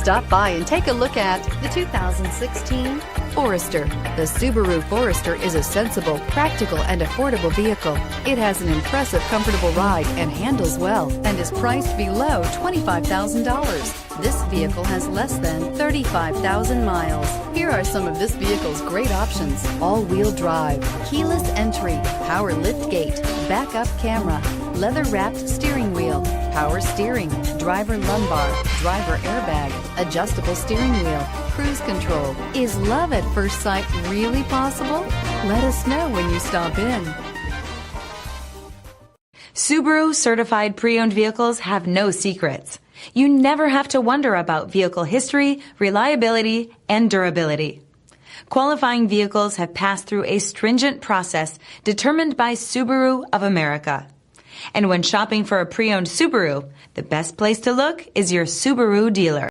Stop by and take a look at the 2016 Forester. The Subaru Forester is a sensible, practical, and affordable vehicle. It has an impressive, comfortable ride and handles well and is priced below $25,000. This vehicle has less than 35,000 miles. Here are some of this vehicle's great options: all-wheel drive, keyless entry, power liftgate, backup camera, leather-wrapped steering wheel, power steering, driver lumbar, driver airbag, adjustable steering wheel, cruise control. Is love at first sight really possible? Let us know when you stop in. Subaru certified pre-owned vehicles have no secrets. You never have to wonder about vehicle history, reliability, and durability. Qualifying vehicles have passed through a stringent process determined by Subaru of America. And when shopping for a pre-owned Subaru, the best place to look is your Subaru dealer.